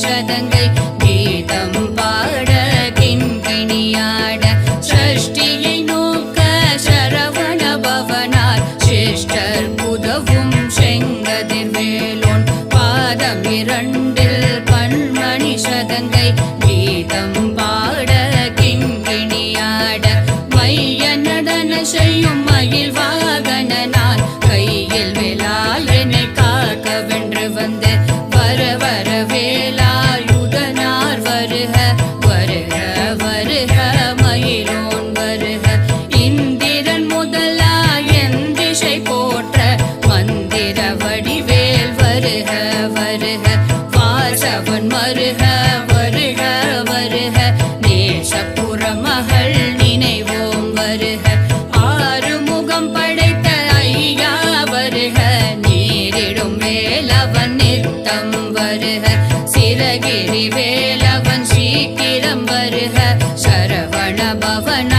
சதங்கை கீதம் பாட கிண்கிணியாட சஷ்டியை நோக்க சரவண பவனார் சிஷ்டர் உதவும் செங்கதிர் வேலோன் பாதம் இரண்டில் பன்மணி சதங்கை கீதம் பாட கிண்கிணியாட மைய நடன செய்யும் மயில் வாகனனால் கையில் வேலால் என்னை காக்க வென்று வந்து வர வர வேலாயுதனார் வருக வருக வருக மயிலோன் வருக இந்திரன் முதலா என் திசை போற்ற மந்திர வடிவேல் வருக வருக வாசவன் வருக வருக வருக நேசபுர மகள் நினைவோம் வருக ஆறுமுகம் படைத்த ஐயா வருக நீரிடும் வேலவன் நித்தம் வருக சிரகிரி வேலவன் சீக்கிரம் வருக சரவண பவன